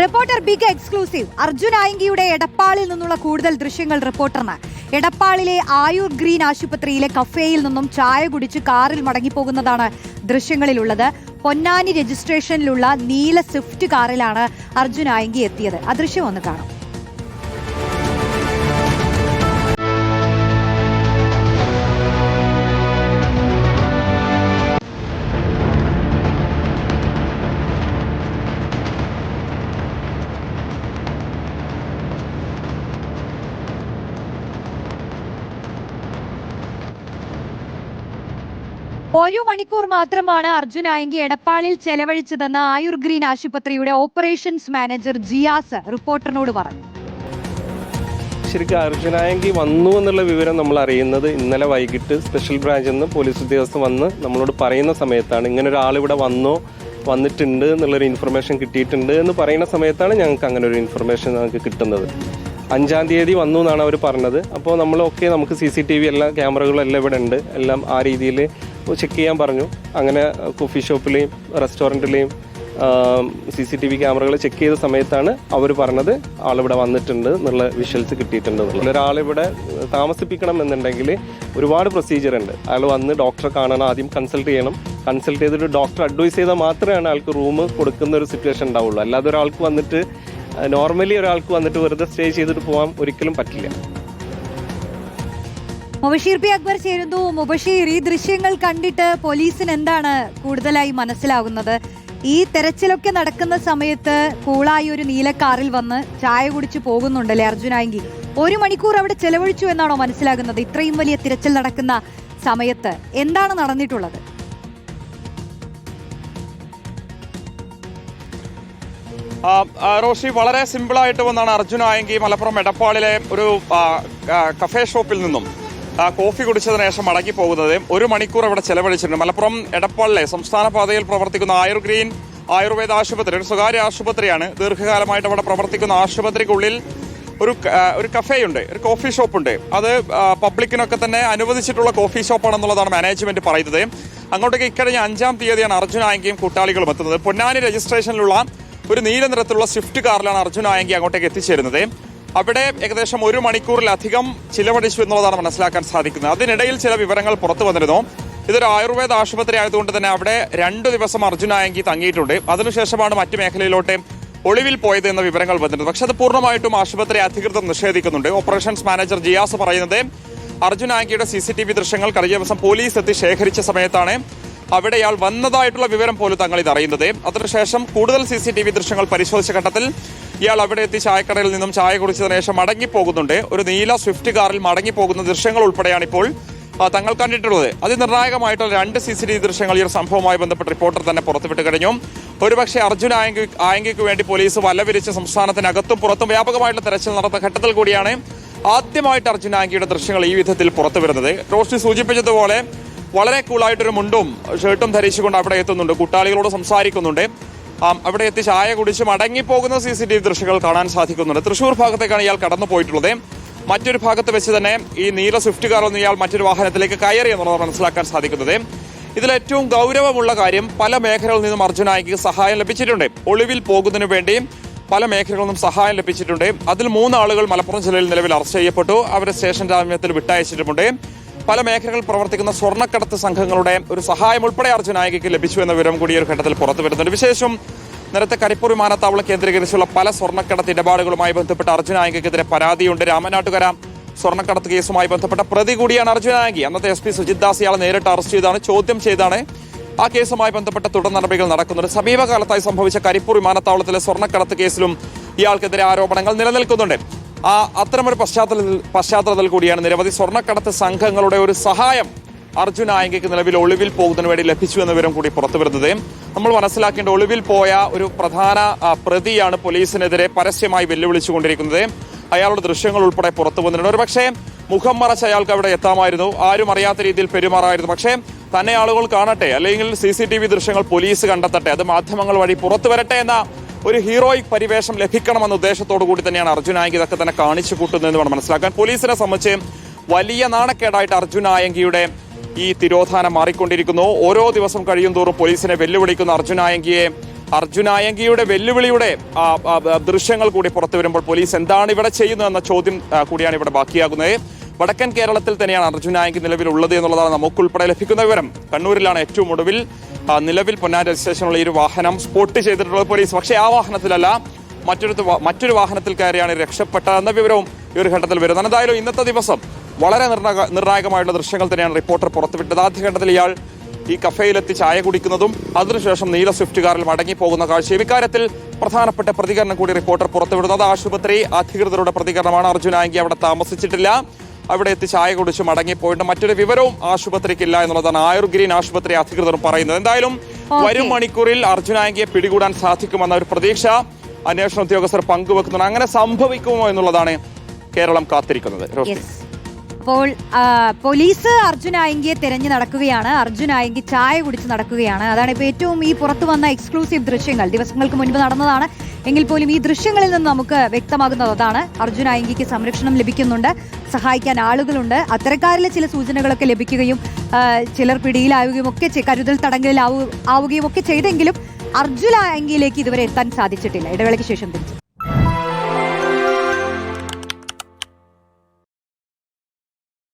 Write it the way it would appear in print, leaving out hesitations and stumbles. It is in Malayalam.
Reporter big exclusive. അർജുൻ ആയങ്കിയുടെ എടപ്പാളിൽ നിന്നുള്ള കൂടുതൽ ദൃശ്യങ്ങൾ റിപ്പോർട്ടറിന്. എടപ്പാളിലെ ആയുർ ഗ്രീൻ ആശുപത്രിയിലെ കഫേയിൽ നിന്നും ചായ കുടിച്ച് കാറിൽ മടങ്ങിപ്പോകുന്നതാണ് ദൃശ്യങ്ങളിലുള്ളത്. പൊന്നാനി രജിസ്ട്രേഷനിലുള്ള നീല സ്വിഫ്റ്റ് കാറിലാണ് അർജുൻ ആയങ്കി എത്തിയത്. ആ ദൃശ്യം ഒന്ന് കാണാം. ഒരു മണിക്കൂർ മാത്രമാണ് അർജുൻ ആയങ്കി എടപ്പാളിൽ ചെലവഴിച്ചതെന്ന് ആയുർ ഗ്രീൻ ആശുപത്രിയുടെ ഓപ്പറേഷൻസ് മാനേജർ ജിയാസ് റിപ്പോർട്ടറിനോട് പറഞ്ഞു. ശരിക്കും അർജുൻ ആയങ്കി വന്നു എന്നുള്ള വിവരം നമ്മൾ അറിയുന്നത് ഇന്നലെ വൈകിട്ട് സ്പെഷ്യൽ ബ്രാഞ്ചിൽ നിന്ന് പോലീസ് ഉദ്യോഗസ്ഥർ വന്ന് നമ്മളോട് പറയുന്ന സമയത്താണ്. ഇങ്ങനെ ഒരാളിവിടെ വന്നിട്ടുണ്ട് എന്നുള്ളൊരു ഇൻഫർമേഷൻ കിട്ടിയിട്ടുണ്ട് എന്ന് പറയുന്ന സമയത്താണ് ഞങ്ങൾക്ക് അങ്ങനെ ഒരു ഇൻഫർമേഷൻ നമുക്ക് കിട്ടുന്നത്. 5-ാം തീയതി വന്നു എന്നാണ് അവർ പറഞ്ഞത്. അപ്പോൾ നമ്മളൊക്കെ നമുക്ക് CCTV എല്ലാ ക്യാമറകളും എല്ലാം ഇവിടെ ഉണ്ട്, എല്ലാം ആ രീതിയിൽ ചെക്ക് ചെയ്യാൻ പറഞ്ഞു. അങ്ങനെ കോഫി ഷോപ്പിലെയും റെസ്റ്റോറൻറ്റിലെയും CCTV ക്യാമറകൾ ചെക്ക് ചെയ്ത സമയത്താണ് അവർ പറഞ്ഞത് ആളിവിടെ വന്നിട്ടുണ്ട് എന്നുള്ള വിഷ്വൽസ് കിട്ടിയിട്ടുണ്ട് എന്നുള്ളത്. ഒരാളിവിടെ താമസിപ്പിക്കണം എന്നുണ്ടെങ്കിൽ ഒരുപാട് പ്രൊസീജിയർ ഉണ്ട്. അയാൾ വന്ന് ഡോക്ടറെ കാണണം, ആദ്യം കൺസൾട്ട് ചെയ്യണം. കൺസൾട്ട് ചെയ്തിട്ട് ഡോക്ടർ അഡ്വൈസ് ചെയ്താൽ മാത്രമേ ആൾക്ക് റൂം കൊടുക്കുന്ന ഒരു സിറ്റുവേഷൻ ഉണ്ടാവുള്ളൂ. അല്ലാതെ ഒരാൾക്ക് വന്നിട്ട് നോർമലി ഒരാൾക്ക് വന്നിട്ട് വെറുതെ സ്റ്റേ ചെയ്തിട്ട് പോകാൻ ഒരിക്കലും പറ്റില്ല. മുബഷീർ പി അക്ബർ ചേരുന്നു. മുബഷീർ, ഈ ദൃശ്യങ്ങൾ കണ്ടിട്ട് പോലീസിന് എന്താണ് കൂടുതലായി മനസ്സിലാകുന്നത്? ഈ തെരച്ചിലൊക്കെ നടക്കുന്ന സമയത്ത് കൂളായി ഒരു നീല കാറിൽ വന്ന് ചായ കുടിച്ച് പോകുന്നുണ്ടല്ലേ അർജുൻ ആയങ്കി. 1 മണിക്കൂർ അവിടെ ചെലവഴിച്ചു എന്നാണോ മനസ്സിലാകുന്നത്? ഇത്രയും വലിയ തിരച്ചിൽ നടക്കുന്ന സമയത്ത് എന്താണ് നടന്നിട്ടുള്ളത്? റോഷി, വളരെ സിമ്പിളായിട്ട് വന്നാണ് അർജുൻ ആയങ്കി മലപ്പുറം എടപ്പാളിലെ ഒരു കഫേ ഷോപ്പിൽ നിന്നും കോഫി കുടിച്ചതിന് ശേഷം മടങ്ങി പോകുന്നത്. 1 മണിക്കൂർ അവിടെ ചെലവഴിച്ചിട്ടുണ്ട്. മലപ്പുറം എടപ്പാളിലെ സംസ്ഥാന പാതയിൽ പ്രവർത്തിക്കുന്ന ആയുർ ഗ്രീൻ ആയുർവേദ ആശുപത്രി ഒരു സ്വകാര്യ ആശുപത്രിയാണ്. ദീർഘകാലമായിട്ട് അവിടെ പ്രവർത്തിക്കുന്ന ആശുപത്രിക്കുള്ളിൽ ഒരു കഫേയുണ്ട്, ഒരു കോഫി ഷോപ്പുണ്ട്. അത് പബ്ലിക്കിനൊക്കെ തന്നെ അനുവദിച്ചിട്ടുള്ള കോഫി ഷോപ്പാണെന്നുള്ളതാണ് മാനേജ്മെന്റ് പറയുന്നത്. അങ്ങോട്ടേക്ക് ഇക്കഴിഞ്ഞ 5-ാം തീയതിയാണ് അർജുൻ ആയങ്കിയും കൂട്ടാളികളും എത്തുന്നത്. പൊന്നാനി രജിസ്ട്രേഷനിലുള്ള ഒരു നീല നിറത്തിലുള്ള സ്വിഫ്റ്റ് കാറിലാണ് അർജുൻ ആയങ്കി അങ്ങോട്ടേക്ക് എത്തിച്ചേരുന്നത്. അവിടെ ഏകദേശം 1 മണിക്കൂറിലധികം ചിലവഴിച്ചു എന്നുള്ളതാണ് മനസ്സിലാക്കാൻ സാധിക്കുന്നത്. അതിനിടയിൽ ചില വിവരങ്ങൾ പുറത്തു വന്നിരുന്നു. ഇതൊരു ആയുർവേദ ആശുപത്രി ആയതുകൊണ്ട് തന്നെ അവിടെ 2 ദിവസം അർജുൻ ആയങ്കി തങ്ങിയിട്ടുണ്ട്. അതിനുശേഷമാണ് മറ്റു മേഖലയിലോട്ട് ഒളിവിൽ പോയത് എന്ന വിവരങ്ങൾ വന്നിട്ടുണ്ട്. പക്ഷെ അത് പൂർണ്ണമായിട്ടും ആശുപത്രി അധികൃതർ നിഷേധിക്കുന്നുണ്ട്. ഓപ്പറേഷൻസ് മാനേജർ ജിയാസ് പറയുന്നത് അർജുൻ ആയങ്കിയുടെ CCTV ദൃശ്യങ്ങൾ കഴിഞ്ഞ ദിവസം പോലീസ് എത്തി ശേഖരിച്ച സമയത്താണ് അവിടെ ഇയാൾ വന്നതായിട്ടുള്ള വിവരം പോലും തങ്ങൾ ഇതറിയുന്നത്. അതിനുശേഷം കൂടുതൽ CCTV ദൃശ്യങ്ങൾ പരിശോധിച്ച ഘട്ടത്തിൽ ഇയാൾ അവിടെ എത്തി ചായക്കടയിൽ നിന്നും ചായ കുടിച്ചതിന് ശേഷം മടങ്ങിപ്പോകുന്നുണ്ട്. ഒരു നീല സ്വിഫ്റ്റ് കാറിൽ മടങ്ങിപ്പോകുന്ന ദൃശ്യങ്ങൾ ഉൾപ്പെടെയാണ് ഇപ്പോൾ തങ്ങൾ കണ്ടിട്ടുള്ളത്. അതിനിർണായകമായിട്ടുള്ള 2 CCTV ദൃശ്യങ്ങൾ ഈ ഒരു സംഭവവുമായി ബന്ധപ്പെട്ട് റിപ്പോർട്ടർ തന്നെ പുറത്തുവിട്ട് കഴിഞ്ഞു. ഒരുപക്ഷെ അർജുൻ ആയങ്കിക്ക് വേണ്ടി പോലീസ് വലവിരിച്ച് സംസ്ഥാനത്തിനകത്തും പുറത്തും വ്യാപകമായിട്ടുള്ള തെരച്ചിൽ നടന്ന ഘട്ടത്തിൽ കൂടിയാണ് ആദ്യമായിട്ട് അർജുൻ ആയങ്കിയുടെ ദൃശ്യങ്ങൾ ഈ വിധത്തിൽ പുറത്തു വരുന്നത്. റോഷി സൂചിപ്പിച്ചതുപോലെ വളരെ കൂളായിട്ടൊരു മുണ്ടും ഷർട്ടും ധരിച്ചുകൊണ്ട് അവിടെ എത്തുന്നുണ്ട്, കൂട്ടാളികളോട് സംസാരിക്കുന്നുണ്ട്. അവിടെ എത്തി ചായ കുടിച്ച് മടങ്ങിപ്പോകുന്ന CCTV ദൃശ്യങ്ങൾ കാണാൻ സാധിക്കുന്നുണ്ട്. തൃശൂർ ഭാഗത്തേക്കാണ് ഇയാൾ കടന്നു പോയിട്ടുള്ളത്. മറ്റൊരു ഭാഗത്ത് വെച്ച് തന്നെ ഈ നീല സ്വിഫ്റ്റ് കാറിൽ നിന്ന് ഇയാൾ മറ്റൊരു വാഹനത്തിലേക്ക് കയറി എന്നുള്ളത് മനസ്സിലാക്കാൻ സാധിക്കുന്നത്. ഇതിലേറ്റവും ഗൗരവമുള്ള കാര്യം, പല മേഖലകളിൽ നിന്നും അർജുൻ ആയങ്കിക്ക് സഹായം ലഭിച്ചിട്ടുണ്ട്. ഒളിവിൽ പോകുന്നതിന് വേണ്ടി പല മേഖലകളിൽ നിന്നും സഹായം ലഭിച്ചിട്ടുണ്ട്. അതിൽ 3 ആളുകൾ മലപ്പുറം ജില്ലയിൽ നിലവിൽ അറസ്റ്റ് ചെയ്യപ്പെട്ടു. അവരെ സ്റ്റേഷൻ ജാമ്യത്തിൽ വിട്ടയച്ചിട്ടുമുണ്ട്. പല മേഖലകളിൽ പ്രവർത്തിക്കുന്ന സ്വർണ്ണക്കടത്ത് സംഘങ്ങളുടെ ഒരു സഹായം ഉൾപ്പെടെ അർജുൻ ആയങ്കിക്ക് ലഭിച്ചു എന്ന വിവരം കൂടി ഒരു ഘട്ടത്തിൽ പുറത്തു വരുന്നുണ്ട്. വിശേഷം നേരത്തെ കരിപ്പൂർ വിമാനത്താവളം കേന്ദ്രീകരിച്ചുള്ള പല സ്വർണ്ണക്കടത്ത് ഇടപാടുകളുമായി ബന്ധപ്പെട്ട അർജുൻ ആയങ്കിക്കെതിരെ പരാതിയുണ്ട്. രാമനാട്ടുകര സ്വർണ്ണക്കടത്ത് കേസുമായി ബന്ധപ്പെട്ട പ്രതി കൂടിയാണ് അർജുൻ ആയങ്കി. അന്നത്തെ SP സുജിത് ദാസ് ഇയാളെ നേരിട്ട് അറസ്റ്റ് ചെയ്താണ്, ചോദ്യം ചെയ്താണ് ആ കേസുമായി ബന്ധപ്പെട്ട തുടർ നടപടികൾ നടക്കുന്നുണ്ട്. സമീപകാലത്തായി സംഭവിച്ച കരിപ്പൂർ വിമാനത്താവളത്തിലെ സ്വർണ്ണക്കടത്ത് കേസിലും ഇയാൾക്കെതിരെ ആരോപണങ്ങൾ നിലനിൽക്കുന്നുണ്ട്. അത്തരമൊരു പശ്ചാത്തലത്തിൽ കൂടിയാണ് നിരവധി സ്വർണ്ണക്കടത്ത് സംഘങ്ങളുടെ ഒരു സഹായം അർജുൻ ആയങ്കിക്ക് നിലവിൽ ഒളിവിൽ പോകുന്നതിന് വേണ്ടി ലഭിച്ചു എന്ന വിവരം കൂടി പുറത്തു വരുന്നത്. നമ്മൾ മനസ്സിലാക്കേണ്ട, ഒളിവിൽ പോയ ഒരു പ്രധാന പ്രതിയാണ് പോലീസിനെതിരെ പരസ്യമായി വെല്ലുവിളിച്ചുകൊണ്ടിരിക്കുന്നത്. അയാളുടെ ദൃശ്യങ്ങൾ ഉൾപ്പെടെ പുറത്തു വന്നിട്ടുണ്ട്. ഒരു പക്ഷേ മുഖം മറച്ച് അയാൾക്ക് അവിടെ എത്താമായിരുന്നു, ആരും അറിയാത്ത രീതിയിൽ പെരുമാറായിരുന്നു. പക്ഷേ തന്നെ ആളുകൾ കാണട്ടെ, അല്ലെങ്കിൽ CCTV ദൃശ്യങ്ങൾ പോലീസ് കണ്ടെത്തട്ടെ, അത് മാധ്യമങ്ങൾ വഴി പുറത്തു വരട്ടെ എന്ന ഒരു ഹീറോയിക് പരിവേഷം ലഭിക്കണമെന്ന ഉദ്ദേശത്തോടു കൂടി തന്നെയാണ് അർജുൻ ആയങ്കി ഇതൊക്കെ തന്നെ കാണിച്ചു കൂട്ടുന്നതെന്ന് വേണം മനസ്സിലാക്കാൻ. പോലീസിനെ സംബന്ധിച്ച് വലിയ നാണക്കേടായിട്ട് അർജുൻ ആയങ്കിയുടെ ഈ തിരോധാനം മാറിക്കൊണ്ടിരിക്കുന്നു. ഓരോ ദിവസം കഴിയും തോറും പോലീസിനെ വെല്ലുവിളിക്കുന്ന അർജുൻ ആയങ്കിയെ അർജുൻ ആയങ്കിയുടെ വെല്ലുവിളിയുടെ ദൃശ്യങ്ങൾ കൂടി പുറത്തു വരുമ്പോൾ പോലീസ് എന്താണ് ഇവിടെ ചെയ്യുന്നതെന്ന ചോദ്യം കൂടിയാണ് ഇവിടെ ബാക്കിയാകുന്നത്. വടക്കൻ കേരളത്തിൽ തന്നെയാണ് അർജുൻ ആയങ്കി നിലവിലുള്ളത് എന്നുള്ളതാണ് നമുക്കുൾപ്പെടെ ലഭിക്കുന്ന വിവരം. കണ്ണൂരിലാണ് ഏറ്റവും ഒടുവിൽ നിലവിൽ പൊന്നാനി രജിസ്ട്രേഷനുള്ള ഈ ഒരു വാഹനം സ്പോട്ട് ചെയ്തിട്ടുള്ളത് പോലീസ്. പക്ഷേ ആ വാഹനത്തിലല്ല, മറ്റൊരു വാഹനത്തിൽ കയറിയാണ് രക്ഷപ്പെട്ടതെന്ന വിവരവും ഈ ഒരു ഘട്ടത്തിൽ വരുന്നത്. എന്തായാലും ഇന്നത്തെ ദിവസം വളരെ നിർണായകമായുള്ള ദൃശ്യങ്ങൾ തന്നെയാണ് റിപ്പോർട്ടർ പുറത്തുവിട്ടത്. ആദ്യഘട്ടത്തിൽ ഇയാൾ ഈ കഫേയിലെത്തി ചായ കുടിക്കുന്നതും അതിനുശേഷം നീല സ്വിഫ്റ്റ് കാറിൽ മടങ്ങിപ്പോകുന്ന കാഴ്ചയും ഇക്കാര്യത്തിൽ പ്രധാനപ്പെട്ട പ്രതികരണം കൂടി റിപ്പോർട്ടർ പുറത്തുവിടുന്നത് ആശുപത്രി അധികൃതരുടെ പ്രതികരണമാണ്. അർജുൻ ആയങ്കി അവിടെ താമസിച്ചിട്ടില്ല, അവിടെ എത്തി ചായ കുടിച്ച് മടങ്ങിപ്പോയിട്ട് മറ്റൊരു വിവരവും ആശുപത്രിക്കില്ല എന്നുള്ളതാണ് ആയുർ ഗ്രീൻ ആശുപത്രി അധികൃതർ പറയുന്നത്. എന്തായാലും വരും മണിക്കൂറിൽ അർജുൻ ആയങ്കിയെ പിടികൂടാൻ സാധിക്കുമെന്ന ഒരു പ്രതീക്ഷ അന്വേഷണ ഉദ്യോഗസ്ഥർ പങ്കുവെക്കുന്നുണ്ട്. അങ്ങനെ സംഭവിക്കുമോ എന്നുള്ളതാണ് കേരളം കാത്തിരിക്കുന്നത്. അപ്പോൾ പോലീസ് അർജുൻ ആയങ്കിയെ തെരഞ്ഞു നടക്കുകയാണ്. അർജുൻ ആയങ്കി ചായ കുടിച്ച് നടക്കുകയാണ്. അതാണ് ഇപ്പോൾ ഏറ്റവും ഈ പുറത്തു വന്ന എക്സ്ക്ലൂസീവ് ദൃശ്യങ്ങൾ. ദിവസങ്ങൾക്ക് മുൻപ് നടന്നതാണ് എങ്കിൽ പോലും ഈ ദൃശ്യങ്ങളിൽ നിന്ന് നമുക്ക് വ്യക്തമാകുന്നത് അതാണ്. അർജുൻ ആയങ്കിക്ക് സംരക്ഷണം ലഭിക്കുന്നുണ്ട്, സഹായിക്കാൻ ആളുകളുണ്ട്. അത്തരക്കാരിലെ ചില സൂചനകളൊക്കെ ലഭിക്കുകയും ചിലർ പിടിയിലാവുകയും ഒക്കെ കരുതൽ തടങ്കലിൽ ആവുകയും ഒക്കെ ചെയ്തെങ്കിലും അർജുൻ ആയങ്കിയിലേക്ക് ഇതുവരെ എത്താൻ സാധിച്ചിട്ടില്ല. ഇടവേളയ്ക്ക് ശേഷം തിരിച്ചു.